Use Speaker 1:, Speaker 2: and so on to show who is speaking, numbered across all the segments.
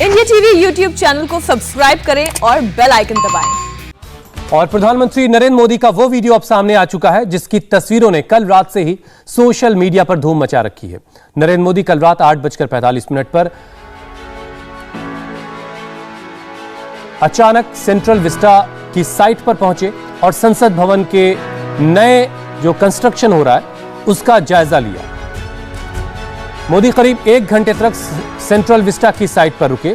Speaker 1: India TV YouTube channel को subscribe करें और बेल आइकन दबाएं।
Speaker 2: और प्रधानमंत्री नरेंद्र मोदी का वो वीडियो अब सामने आ चुका है जिसकी तस्वीरों ने कल रात से ही सोशल मीडिया पर धूम मचा रखी है। नरेंद्र मोदी कल रात 8:45 पर अचानक सेंट्रल विस्टा की साइट पर पहुंचे और संसद भवन के नए जो कंस्ट्रक्शन हो रहा है उसका जायजा लिया। मोदी करीब 1 घंटे तक सेंट्रल विस्टा की साइट पर रुके,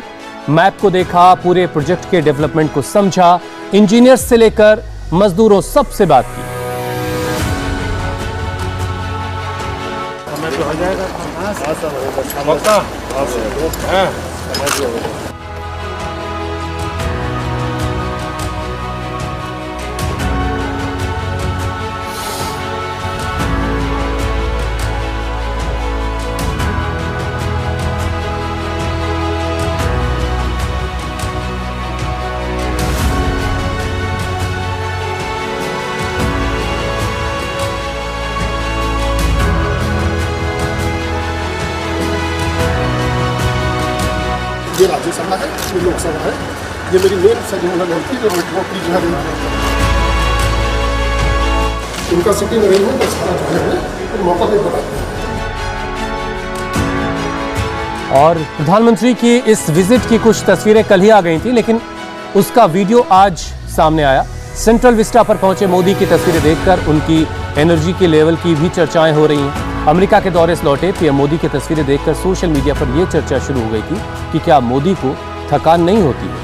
Speaker 2: मैप को देखा, पूरे प्रोजेक्ट के डेवलपमेंट को समझा, इंजीनियर्स से लेकर मजदूरों सबसे बात की।
Speaker 3: ये राज्यसभा है, ये लोकसभा है, ये मेरी मेन सजमना लड़की जो नौकरी जो है उनका सिटी में रही हूँ, बस जो है मौका नहीं बताते हैं।
Speaker 2: और प्रधानमंत्री की इस विजिट की कुछ तस्वीरें कल ही आ गई थी, लेकिन उसका वीडियो आज सामने आया। सेंट्रल विस्टा पर पहुंचे मोदी की तस्वीरें देखकर उनकी एनर्जी के लेवल की भी चर्चाएं हो रही हैं। अमेरिका के दौरे से लौटे पीएम मोदी की तस्वीरें देखकर सोशल मीडिया पर यह चर्चा शुरू हो गई थी कि क्या मोदी को थकान नहीं होती है।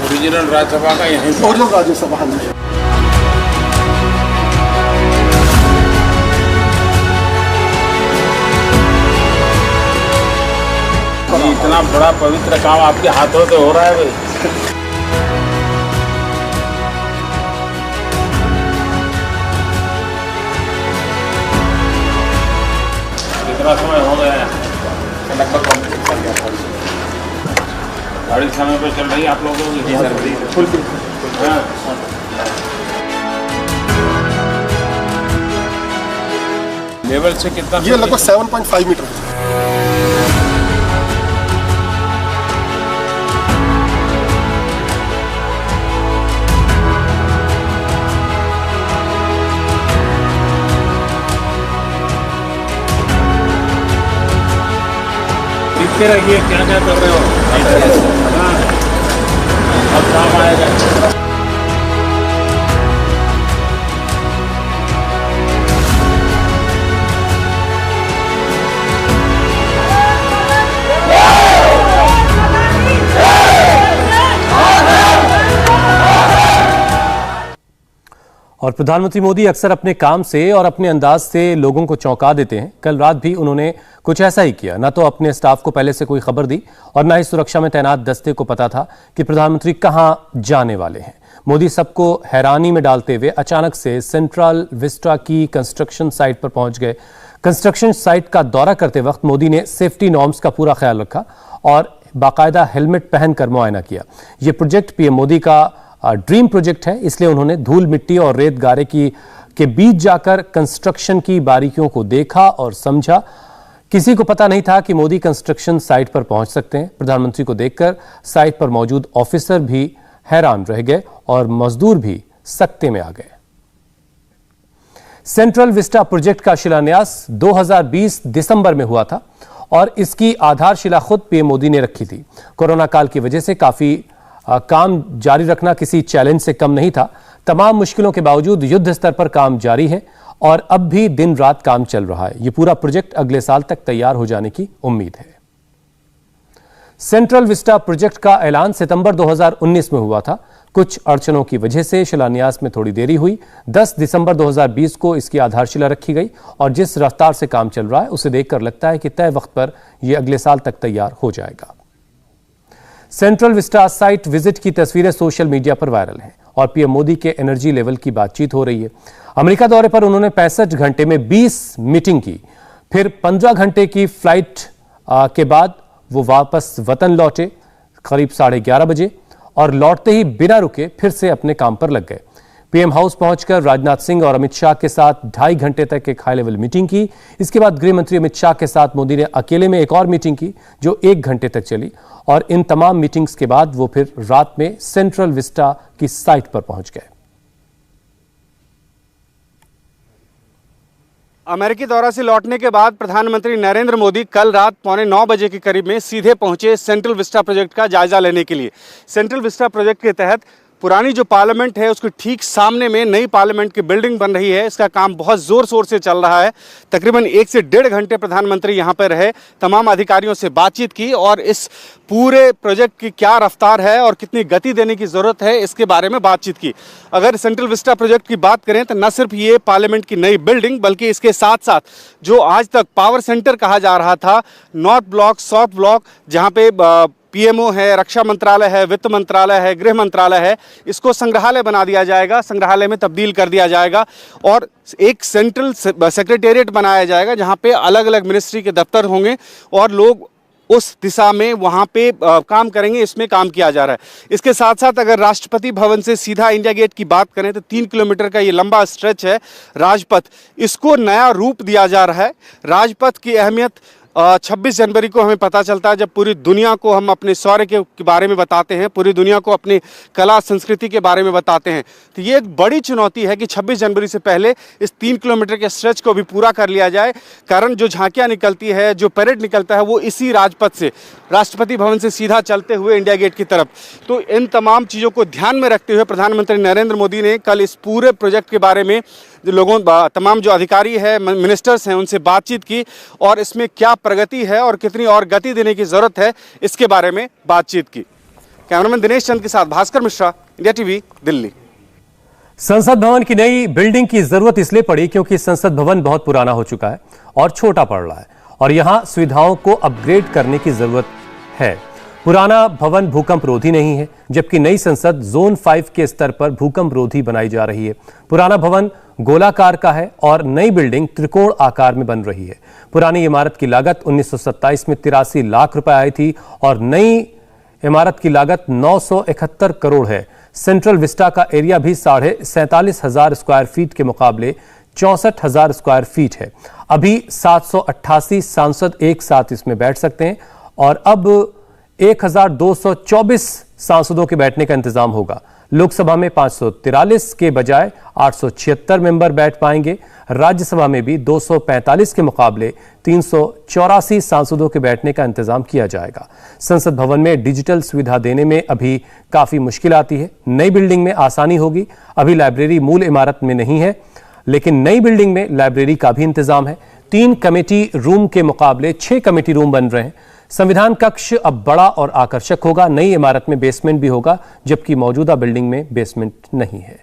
Speaker 4: ओरिजिनल राज्यसभा का यहीं
Speaker 3: ओरिजिनल राज्यसभा में
Speaker 4: इतना बड़ा पवित्र काम आपके हाथों से हो रहा है भाई। कितना समय हो गया है? लगभग कंप्लीट कर गया। गाड़ी समय पे चल रही है आप लोगों की? फुल। लेवल से कितना?
Speaker 3: ये लगभग 7.5 मीटर है।
Speaker 4: देखते रहिए क्या क्या कर रहे हो। अब काम आएगा।
Speaker 2: और प्रधानमंत्री मोदी अक्सर अपने काम से और अपने अंदाज से लोगों को चौंका देते हैं। कल रात भी उन्होंने कुछ ऐसा ही किया। न तो अपने स्टाफ को पहले से कोई खबर दी और न ही सुरक्षा में तैनात दस्ते को पता था कि प्रधानमंत्री कहां जाने वाले हैं। मोदी सबको हैरानी में डालते हुए अचानक से सेंट्रल विस्टा की कंस्ट्रक्शन साइट पर पहुंच गए। कंस्ट्रक्शन साइट का दौरा करते वक्त मोदी ने सेफ्टी नॉर्म्स का पूरा ख्याल रखा और बाकायदा हेलमेट पहनकर मुआयना किया। यह प्रोजेक्ट पीएम मोदी का ड्रीम प्रोजेक्ट है, इसलिए उन्होंने धूल मिट्टी और रेत गारे के बीच जाकर कंस्ट्रक्शन की बारीकियों को देखा और समझा। किसी को पता नहीं था कि मोदी कंस्ट्रक्शन साइट पर पहुंच सकते हैं। प्रधानमंत्री को देखकर साइट पर मौजूद ऑफिसर भी हैरान रह गए और मजदूर भी सकते में आ गए। सेंट्रल विस्टा प्रोजेक्ट का शिलान्यास 2020 दिसंबर में हुआ था और इसकी आधारशिला खुद पीएम मोदी ने रखी थी। कोरोना काल की वजह से काफी काम जारी रखना किसी चैलेंज से कम नहीं था। तमाम मुश्किलों के बावजूद युद्ध स्तर पर काम जारी है और अब भी दिन रात काम चल रहा है। यह पूरा प्रोजेक्ट अगले साल तक तैयार हो जाने की उम्मीद है। सेंट्रल विस्टा प्रोजेक्ट का ऐलान सितंबर 2019 में हुआ था। कुछ अड़चनों की वजह से शिलान्यास में थोड़ी देरी हुई। 10 दिसंबर 2020 को इसकी आधारशिला रखी गई और जिस रफ्तार से काम चल रहा है उसे देखकर लगता है कि तय वक्त पर यह अगले साल तक तैयार हो जाएगा। सेंट्रल विस्टा साइट विजिट की तस्वीरें सोशल मीडिया पर वायरल हैं और पीएम मोदी के एनर्जी लेवल की बातचीत हो रही है। अमेरिका दौरे पर उन्होंने 65 घंटे में 20 मीटिंग की, फिर 15 घंटे की फ्लाइट के बाद वो वापस वतन लौटे करीब 11:30 बजे और लौटते ही बिना रुके फिर से अपने काम पर लग गए। पीएम हाउस पहुंचकर राजनाथ सिंह और अमित शाह के साथ 2.5 घंटे तक एक हाई लेवल मीटिंग की। इसके बाद गृह मंत्री अमित शाह के साथ मोदी ने अकेले में एक और मीटिंग की जो 1 घंटे तक चली और इन तमाम मीटिंग्स के बाद वो फिर रात में सेंट्रल विस्टा की साइट पर पहुंच गए।
Speaker 5: अमेरिकी दौरा से लौटने के बाद प्रधानमंत्री नरेंद्र मोदी कल रात 8:45 बजे के करीब में सीधे पहुंचे सेंट्रल विस्टा प्रोजेक्ट का जायजा लेने के लिए। सेंट्रल विस्टा प्रोजेक्ट के तहत पुरानी जो पार्लियामेंट है उसके ठीक सामने में नई पार्लियामेंट की बिल्डिंग बन रही है। इसका काम बहुत ज़ोर शोर से चल रहा है। तकरीबन 1 से 1.5 घंटे प्रधानमंत्री यहाँ पर रहे, तमाम अधिकारियों से बातचीत की और इस पूरे प्रोजेक्ट की क्या रफ्तार है और कितनी गति देने की ज़रूरत है इसके बारे में बातचीत की। अगर सेंट्रल विस्टा प्रोजेक्ट की बात करें तो न सिर्फ ये पार्लियामेंट की नई बिल्डिंग बल्कि इसके साथ साथ जो आज तक पावर सेंटर कहा जा रहा था, नॉर्थ ब्लॉक साउथ ब्लॉक, जहाँ पे पीएमओ है, रक्षा मंत्रालय है, वित्त मंत्रालय है, गृह मंत्रालय है, इसको संग्रहालय बना दिया जाएगा, संग्रहालय में तब्दील कर दिया जाएगा और एक सेंट्रल सेक्रेटेरिएट बनाया जाएगा जहां पे अलग अलग मिनिस्ट्री के दफ्तर होंगे और लोग उस दिशा में वहां पे काम करेंगे। इसमें काम किया जा रहा है। इसके साथ साथ अगर राष्ट्रपति भवन से सीधा इंडिया गेट की बात करें तो 3 किलोमीटर का ये लंबा स्ट्रेच है राजपथ, इसको नया रूप दिया जा रहा है। राजपथ की अहमियत 26 जनवरी को हमें पता चलता है जब पूरी दुनिया को हम अपने शौर्य के बारे में बताते हैं, पूरी दुनिया को अपनी कला संस्कृति के बारे में बताते हैं। तो ये एक बड़ी चुनौती है कि 26 जनवरी से पहले इस 3 किलोमीटर के स्ट्रेच को भी पूरा कर लिया जाए। कारण जो झांकियाँ निकलती है, जो परेड निकलता है वो इसी राजपथ से राष्ट्रपति भवन से सीधा चलते हुए इंडिया गेट की तरफ। तो इन तमाम चीज़ों को ध्यान में रखते हुए प्रधानमंत्री नरेंद्र मोदी ने कल इस पूरे प्रोजेक्ट के बारे में तमाम जो अधिकारी है, मिनिस्टर्स हैं, उनसे बातचीत की और इसमें क्या प्रगति है और कितनी और गति देने की जरूरत है इसके बारे में बातचीत की। कैमरामैन दिनेश चंद के साथ भास्कर मिश्रा, इंडिया टीवी, दिल्ली।
Speaker 2: संसद भवन की नई बिल्डिंग की जरूरत इसलिए पड़ी क्योंकि संसद भवन बहुत पुराना हो चुका है और छोटा पड़ रहा है और यहां सुविधाओं को अपग्रेड करने की जरूरत है। पुराना भवन भूकंप रोधी नहीं है जबकि नई संसद जोन 5 के स्तर पर भूकंप रोधी बनाई जा रही है। पुराना भवन गोलाकार का है और नई बिल्डिंग त्रिकोण आकार में बन रही है। पुरानी इमारत की लागत 1927 में 83 लाख रुपए आई थी और नई इमारत की लागत 971 करोड़ है। सेंट्रल विस्टा का एरिया भी 47,500 स्क्वायर फीट के मुकाबले 64,000 स्क्वायर फीट है। अभी 788 सांसद एक साथ इसमें बैठ सकते हैं और अब 1,224 सांसदों के बैठने का इंतजाम होगा। लोकसभा में 543 के बजाय 876 मेंबर बैठ पाएंगे। राज्यसभा में भी 245 के मुकाबले 384 सांसदों के बैठने का इंतजाम किया जाएगा। संसद भवन में डिजिटल सुविधा देने में अभी काफी मुश्किल आती है। नई बिल्डिंग में आसानी होगी। अभी लाइब्रेरी मूल इमारत में नहीं है लेकिन नई बिल्डिंग में लाइब्रेरी का भी इंतजाम है। 3 कमेटी रूम के मुकाबले 6 कमेटी रूम बन रहे हैं। संविधान कक्ष अब बड़ा और आकर्षक होगा। नई इमारत में बेसमेंट भी होगा जबकि मौजूदा बिल्डिंग में बेसमेंट नहीं है।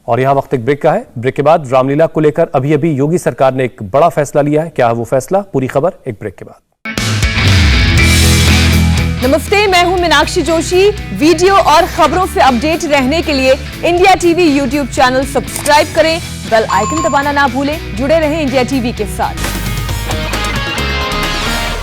Speaker 2: और यहां वक्त एक ब्रेक का है। ब्रेक के बाद रामलीला को लेकर अभी अभी योगी सरकार ने एक बड़ा फैसला लिया है। क्या है वो फैसला? पूरी खबर एक ब्रेक के बाद।
Speaker 1: नमस्ते, मैं हूं मीनाक्षी जोशी। वीडियो और खबरों से अपडेट रहने के लिए India TV YouTube channel subscribe करें, बेल आइकन दबाना ना भूलें। जुड़े रहें इंडिया टीवी के साथ।